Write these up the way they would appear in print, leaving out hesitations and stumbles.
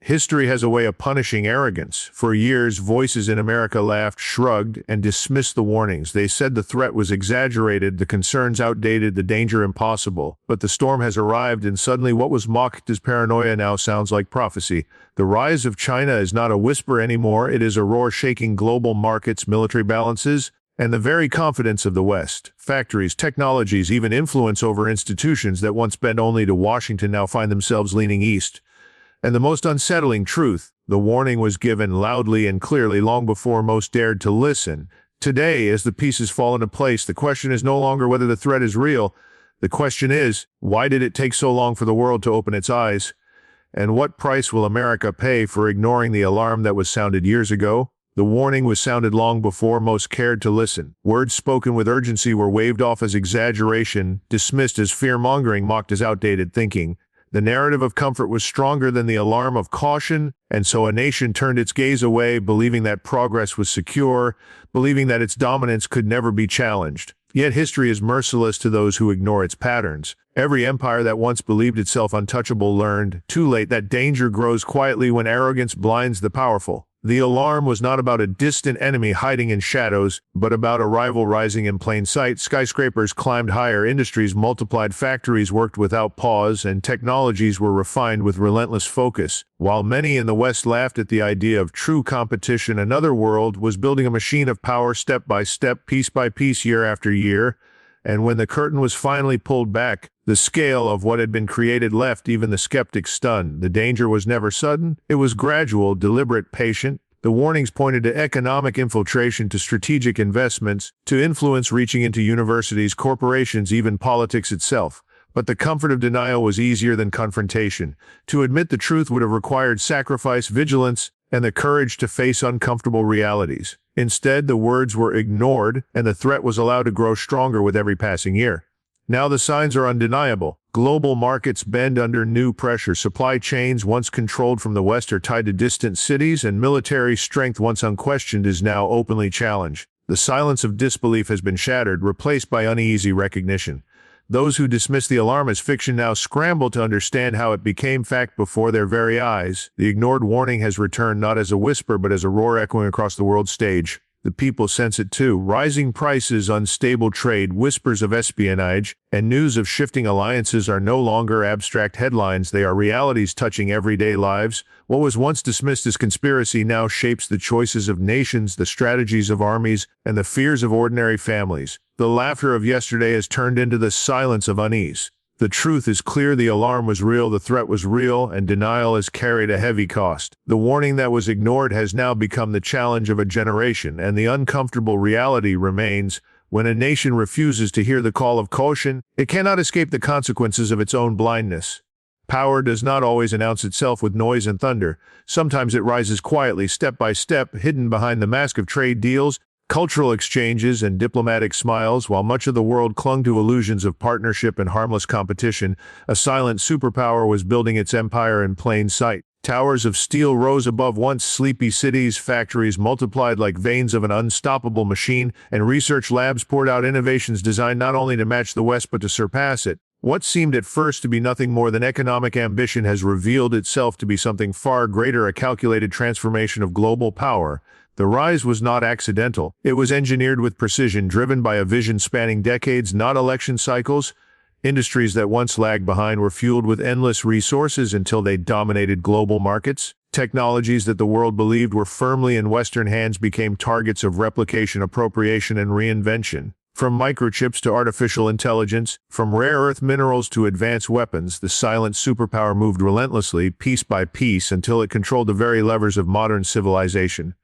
History has a way of punishing arrogance. For years, voices in America laughed, shrugged, and dismissed the warnings. They said the threat was exaggerated, the concerns outdated, the danger impossible. But the storm has arrived, and suddenly what was mocked as paranoia now sounds like prophecy. The rise of China is not a whisper anymore. It is a roar shaking global markets, military balances, and the very confidence of the West. Factories, technologies, even influence over institutions that once bent only to Washington now find themselves leaning east. And the most unsettling truth, the warning was given loudly and clearly long before most dared to listen. Today, as the pieces fall into place, the question is no longer whether the threat is real. The question is, why did it take so long for the world to open its eyes? And what price will America pay for ignoring the alarm that was sounded years ago? The warning was sounded long before most cared to listen. Words spoken with urgency were waved off as exaggeration, dismissed as fear-mongering, mocked as outdated thinking. The narrative of comfort was stronger than the alarm of caution, and so a nation turned its gaze away, believing that progress was secure, believing that its dominance could never be challenged. Yet history is merciless to those who ignore its patterns. Every empire that once believed itself untouchable learned, too late, that danger grows quietly when arrogance blinds the powerful. The alarm was not about a distant enemy hiding in shadows, but about a rival rising in plain sight. Skyscrapers climbed higher, industries multiplied, factories worked without pause, and technologies were refined with relentless focus. While many in the West laughed at the idea of true competition, another world was building a machine of power step by step, piece by piece, year after year. And when the curtain was finally pulled back, the scale of what had been created left even the skeptics stunned. The danger was never sudden. It was gradual, deliberate, patient. The warnings pointed to economic infiltration, to strategic investments, to influence reaching into universities, corporations, even politics itself. But the comfort of denial was easier than confrontation. To admit the truth would have required sacrifice, vigilance, and the courage to face uncomfortable realities. Instead, the words were ignored, and the threat was allowed to grow stronger with every passing year. Now the signs are undeniable. Global markets bend under new pressure. Supply chains once controlled from the West are tied to distant cities, and military strength once unquestioned is now openly challenged. The silence of disbelief has been shattered, replaced by uneasy recognition. Those who dismiss the alarm as fiction now scramble to understand how it became fact before their very eyes. The ignored warning has returned not as a whisper but as a roar echoing across the world stage. The people sense it too. Rising prices, unstable trade, whispers of espionage, and news of shifting alliances are no longer abstract headlines. They are realities touching everyday lives. What was once dismissed as conspiracy now shapes the choices of nations, the strategies of armies, and the fears of ordinary families. The laughter of yesterday has turned into the silence of unease. The truth is clear, the alarm was real, the threat was real, and denial has carried a heavy cost. The warning that was ignored has now become the challenge of a generation, and the uncomfortable reality remains: when a nation refuses to hear the call of caution, it cannot escape the consequences of its own blindness. Power does not always announce itself with noise and thunder. Sometimes it rises quietly, step by step, hidden behind the mask of trade deals, cultural exchanges, and diplomatic smiles. While much of the world clung to illusions of partnership and harmless competition, a silent superpower was building its empire in plain sight. Towers of steel rose above once sleepy cities, factories multiplied like veins of an unstoppable machine, and research labs poured out innovations designed not only to match the West but to surpass it. What seemed at first to be nothing more than economic ambition has revealed itself to be something far greater, a calculated transformation of global power. The rise was not accidental. It was engineered with precision, driven by a vision spanning decades, not election cycles. Industries that once lagged behind were fueled with endless resources until they dominated global markets. Technologies that the world believed were firmly in Western hands became targets of replication, appropriation, and reinvention. From microchips to artificial intelligence, from rare earth minerals to advanced weapons, the silent superpower moved relentlessly, piece by piece, until it controlled the very levers of modern civilization.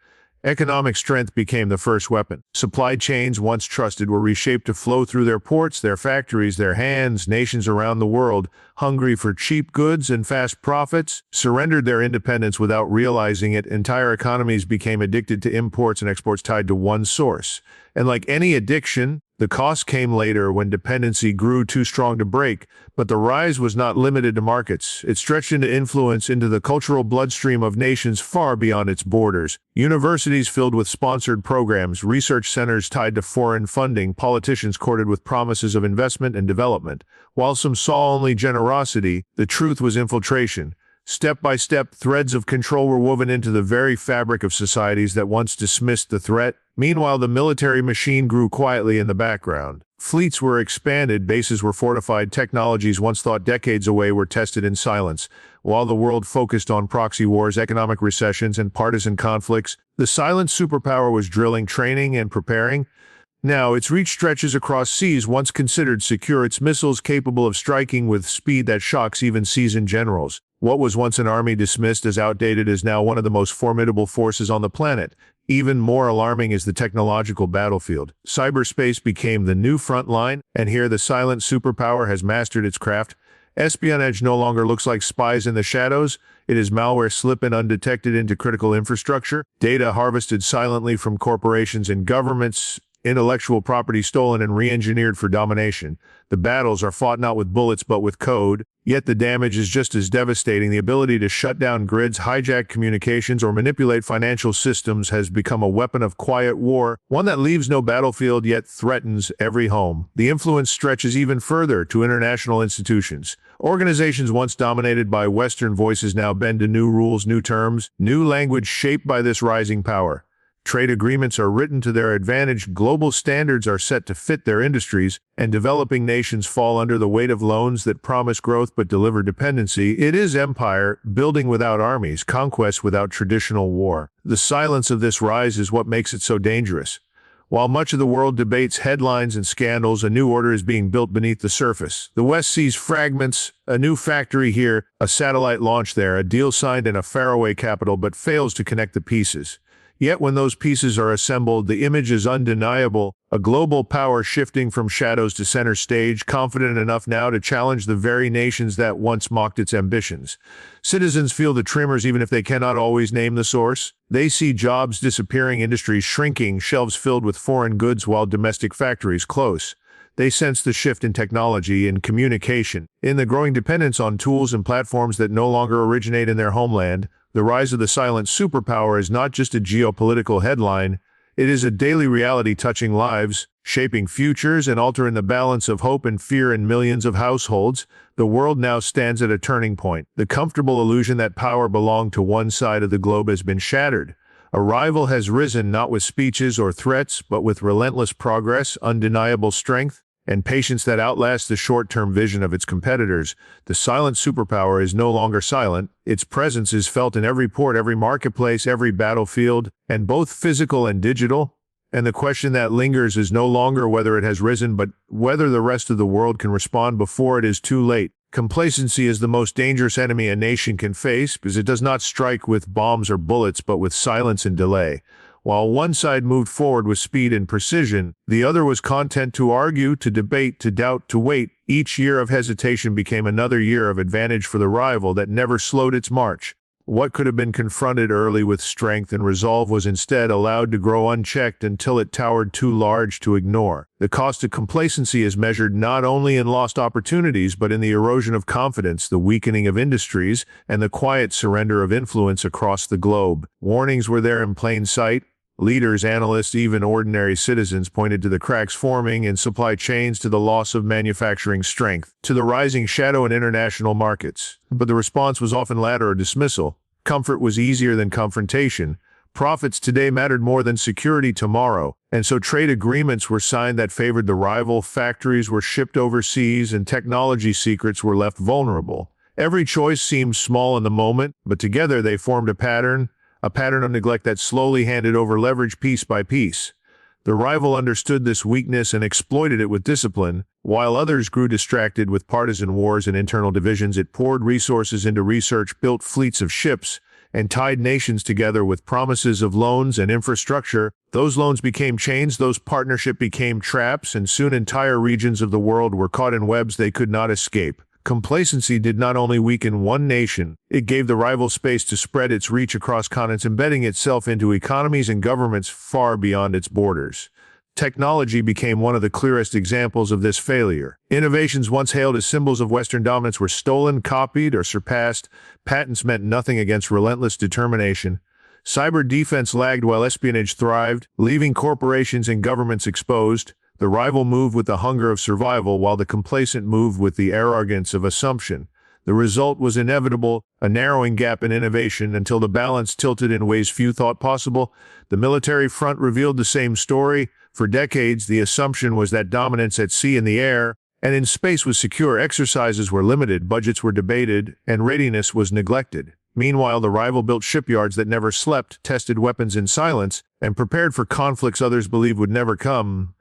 Economic strength became the first weapon. Supply chains once trusted were reshaped to flow through their ports, their factories, their hands. Nations around the world, hungry for cheap goods and fast profits, surrendered their independence without realizing it. Entire economies became addicted to imports and exports tied to one source. And like any addiction, the cost came later when dependency grew too strong to break. But the rise was not limited to markets. It stretched into influence, into the cultural bloodstream of nations far beyond its borders. Universities filled with sponsored programs, research centers tied to foreign funding, politicians courted with promises of investment and development. While some saw only generosity, the truth was infiltration. Step by step, threads of control were woven into the very fabric of societies that once dismissed the threat. Meanwhile, the military machine grew quietly in the background. Fleets were expanded, bases were fortified, technologies once thought decades away were tested in silence. While the world focused on proxy wars, economic recessions, and partisan conflicts, the silent superpower was drilling, training, and preparing. Now, its reach stretches across seas once considered secure, its missiles capable of striking with speed that shocks even seasoned generals. What was once an army dismissed as outdated is now one of the most formidable forces on the planet. Even more alarming is the technological battlefield. Cyberspace became the new front line, and here the silent superpower has mastered its craft. Espionage no longer looks like spies in the shadows. It is malware slipping undetected into critical infrastructure, data harvested silently from corporations and governments, intellectual property stolen and re-engineered for domination. The battles are fought not with bullets but with code, yet the damage is just as devastating. The ability to shut down grids, hijack communications, or manipulate financial systems has become a weapon of quiet war, one that leaves no battlefield yet threatens every home. The influence stretches even further to international institutions. Organizations once dominated by Western voices now bend to new rules, new terms, new language shaped by this rising power. Trade agreements are written to their advantage, global standards are set to fit their industries, and developing nations fall under the weight of loans that promise growth but deliver dependency. It is empire, building without armies, conquest without traditional war. The silence of this rise is what makes it so dangerous. While much of the world debates headlines and scandals, a new order is being built beneath the surface. The West sees fragments, a new factory here, a satellite launch there, a deal signed in a faraway capital but fails to connect the pieces. Yet when those pieces are assembled, the image is undeniable, a global power shifting from shadows to center stage, confident enough now to challenge the very nations that once mocked its ambitions. Citizens feel the tremors even if they cannot always name the source. They see jobs disappearing, industries shrinking, shelves filled with foreign goods while domestic factories close. They sense the shift in technology and communication, in the growing dependence on tools and platforms that no longer originate in their homeland. The rise of the silent superpower is not just a geopolitical headline, it is a daily reality touching lives, shaping futures, and altering the balance of hope and fear in millions of households. The world now stands at a turning point. The comfortable illusion that power belonged to one side of the globe has been shattered. A rival has risen not with speeches or threats, but with relentless progress, undeniable strength, and patience that outlasts the short-term vision of its competitors. The silent superpower is no longer silent. Its presence is felt in every port, every marketplace, every battlefield, and both physical and digital. And the question that lingers is no longer whether it has risen, but whether the rest of the world can respond before it is too late. Complacency is the most dangerous enemy a nation can face because it does not strike with bombs or bullets, but with silence and delay. While one side moved forward with speed and precision, the other was content to argue, to debate, to doubt, to wait. Each year of hesitation became another year of advantage for the rival that never slowed its march. What could have been confronted early with strength and resolve was instead allowed to grow unchecked until it towered too large to ignore. The cost of complacency is measured not only in lost opportunities but in the erosion of confidence, the weakening of industries, and the quiet surrender of influence across the globe. Warnings were there in plain sight. Leaders, analysts, even ordinary citizens pointed to the cracks forming in supply chains, to the loss of manufacturing strength, to the rising shadow in international markets. But the response was often latter or dismissal. Comfort was easier than confrontation. Profits today mattered more than security tomorrow, and so trade agreements were signed that favored the rival, factories were shipped overseas, and technology secrets were left vulnerable. Every choice seemed small in the moment, but together they formed a pattern of neglect that slowly handed over leverage piece by piece. The rival understood this weakness and exploited it with discipline. While others grew distracted with partisan wars and internal divisions, it poured resources into research, built fleets of ships, and tied nations together with promises of loans and infrastructure. Those loans became chains, those partnerships became traps, and soon entire regions of the world were caught in webs they could not escape. Complacency did not only weaken one nation, it gave the rival space to spread its reach across continents, embedding itself into economies and governments far beyond its borders. Technology became one of the clearest examples of this failure. Innovations once hailed as symbols of Western dominance were stolen, copied, or surpassed. Patents meant nothing against relentless determination. Cyber defense lagged while espionage thrived, leaving corporations and governments exposed. The rival moved with the hunger of survival while the complacent moved with the arrogance of assumption. The result was inevitable, a narrowing gap in innovation until the balance tilted in ways few thought possible. The military front revealed the same story. For decades, the assumption was that dominance at sea and the air and in space was secure. Exercises were limited, budgets were debated, and readiness was neglected. Meanwhile, the rival built shipyards that never slept, tested weapons in silence, and prepared for conflicts others believed would never come.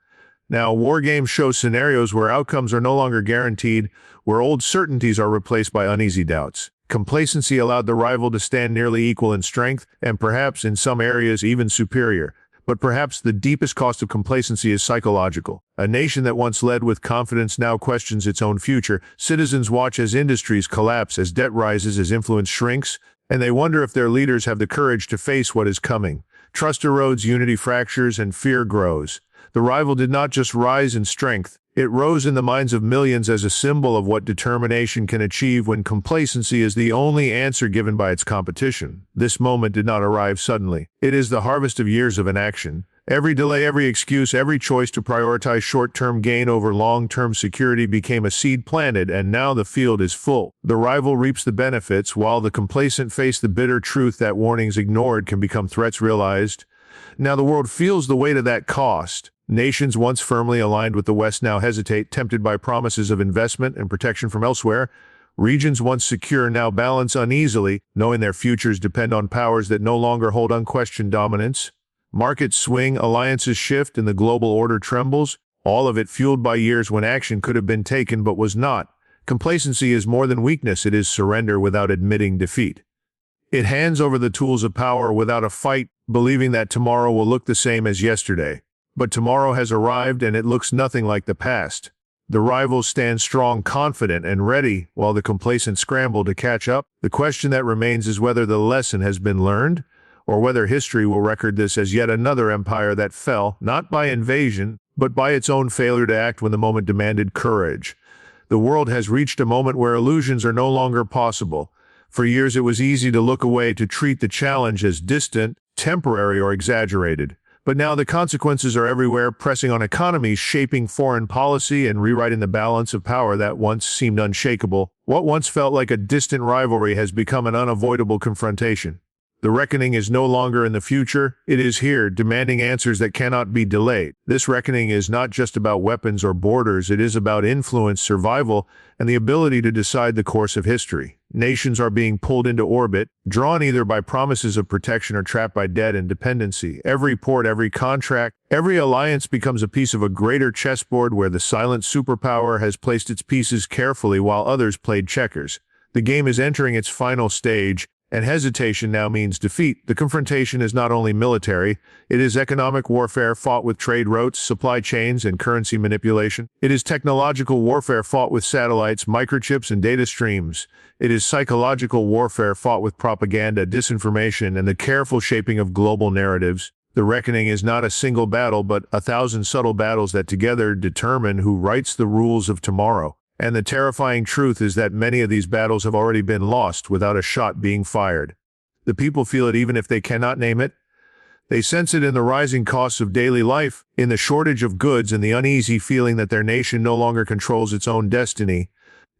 Now, war games show scenarios where outcomes are no longer guaranteed, where old certainties are replaced by uneasy doubts. Complacency allowed the rival to stand nearly equal in strength, and perhaps in some areas even superior. But perhaps the deepest cost of complacency is psychological. A nation that once led with confidence now questions its own future. Citizens watch as industries collapse, as debt rises, as influence shrinks, and they wonder if their leaders have the courage to face what is coming. Trust erodes, unity fractures, and fear grows. The rival did not just rise in strength, it rose in the minds of millions as a symbol of what determination can achieve when complacency is the only answer given by its competition. This moment did not arrive suddenly. It is the harvest of years of inaction. Every delay, every excuse, every choice to prioritize short-term gain over long-term security became a seed planted, and now the field is full. The rival reaps the benefits, while the complacent face the bitter truth that warnings ignored can become threats realized. Now the world feels the weight of that cost. Nations once firmly aligned with the West now hesitate, tempted by promises of investment and protection from elsewhere. Regions once secure now balance uneasily, knowing their futures depend on powers that no longer hold unquestioned dominance. Markets swing, alliances shift, and the global order trembles, all of it fueled by years when action could have been taken but was not. Complacency is more than weakness, it is surrender without admitting defeat. It hands over the tools of power without a fight, believing that tomorrow will look the same as yesterday. But tomorrow has arrived and it looks nothing like the past. The rivals stand strong, confident, and ready, while the complacent scramble to catch up. The question that remains is whether the lesson has been learned, or whether history will record this as yet another empire that fell, not by invasion, but by its own failure to act when the moment demanded courage. The world has reached a moment where illusions are no longer possible. For years it was easy to look away, to treat the challenge as distant, temporary, or exaggerated. But now the consequences are everywhere, pressing on economies, shaping foreign policy, and rewriting the balance of power that once seemed unshakable. What once felt like a distant rivalry has become an unavoidable confrontation. The reckoning is no longer in the future, it is here, demanding answers that cannot be delayed. This reckoning is not just about weapons or borders, it is about influence, survival, and the ability to decide the course of history. Nations are being pulled into orbit, drawn either by promises of protection or trapped by debt and dependency. Every port, every contract, every alliance becomes a piece of a greater chessboard where the silent superpower has placed its pieces carefully while others played checkers. The game is entering its final stage, and hesitation now means defeat. The confrontation is not only military, it is economic warfare fought with trade routes, supply chains, and currency manipulation. It is technological warfare fought with satellites, microchips, and data streams. It is psychological warfare fought with propaganda, disinformation, and the careful shaping of global narratives. The reckoning is not a single battle, but 1,000 subtle battles that together determine who writes the rules of tomorrow. And the terrifying truth is that many of these battles have already been lost without a shot being fired. The people feel it even if they cannot name it. They sense it in the rising costs of daily life, in the shortage of goods, and the uneasy feeling that their nation no longer controls its own destiny.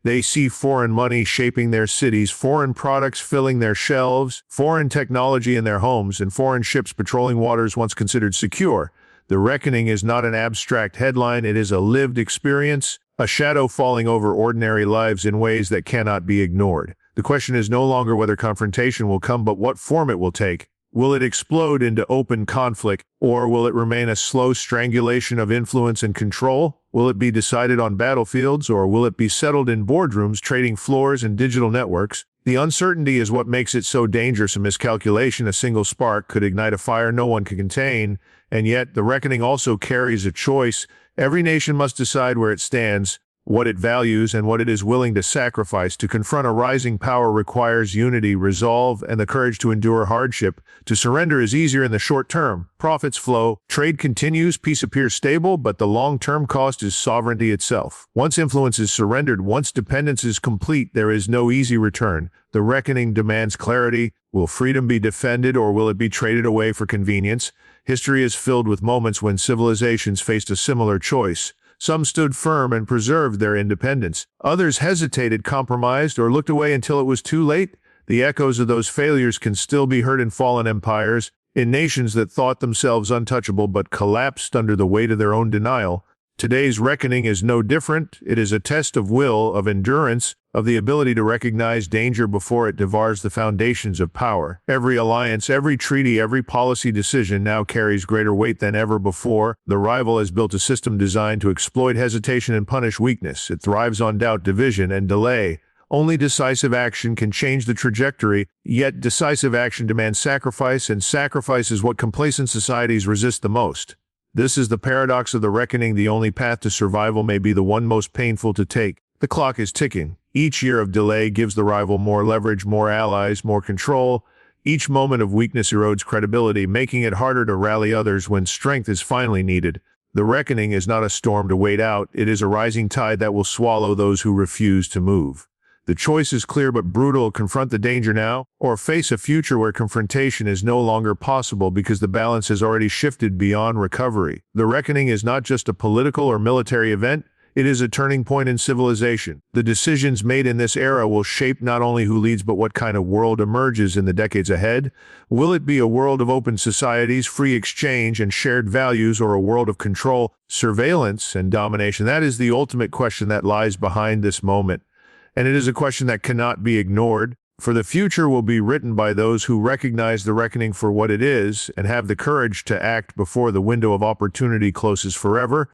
They see foreign money shaping their cities, foreign products filling their shelves, foreign technology in their homes, and foreign ships patrolling waters once considered secure. The reckoning is not an abstract headline, it is a lived experience, a shadow falling over ordinary lives in ways that cannot be ignored. The question is no longer whether confrontation will come, but what form it will take. Will it explode into open conflict, or will it remain a slow strangulation of influence and control? Will it be decided on battlefields, or will it be settled in boardrooms, trading floors, and digital networks? The uncertainty is what makes it so dangerous. A miscalculation, a single spark, could ignite a fire no one can contain, and yet the reckoning also carries a choice. Every nation must decide where it stands, what it values, and what it is willing to sacrifice. To confront a rising power requires unity, resolve, and the courage to endure hardship. To surrender is easier in the short term. Profits flow, trade continues, peace appears stable, but the long-term cost is sovereignty itself. Once influence is surrendered, once dependence is complete, there is no easy return. The reckoning demands clarity. Will freedom be defended, or will it be traded away for convenience? History is filled with moments when civilizations faced a similar choice. Some stood firm and preserved their independence. Others hesitated, compromised, or looked away until it was too late. The echoes of those failures can still be heard in fallen empires, in nations that thought themselves untouchable but collapsed under the weight of their own denial. Today's reckoning is no different. It is a test of will, of endurance, of the ability to recognize danger before it devours the foundations of power. Every alliance, every treaty, every policy decision now carries greater weight than ever before. The rival has built a system designed to exploit hesitation and punish weakness. It thrives on doubt, division, and delay. Only decisive action can change the trajectory, yet decisive action demands sacrifice, and sacrifice is what complacent societies resist the most. This is the paradox of the reckoning. The only path to survival may be the one most painful to take. The clock is ticking. Each year of delay gives the rival more leverage, more allies, more control. Each moment of weakness erodes credibility, making it harder to rally others when strength is finally needed. The reckoning is not a storm to wait out. It is a rising tide that will swallow those who refuse to move. The choice is clear but brutal: confront the danger now, or face a future where confrontation is no longer possible because the balance has already shifted beyond recovery. The reckoning is not just a political or military event, it is a turning point in civilization. The decisions made in this era will shape not only who leads but what kind of world emerges in the decades ahead. Will it be a world of open societies, free exchange, and shared values, or a world of control, surveillance, and domination? That is the ultimate question that lies behind this moment. And it is a question that cannot be ignored, for the future will be written by those who recognize the reckoning for what it is and have the courage to act before the window of opportunity closes forever.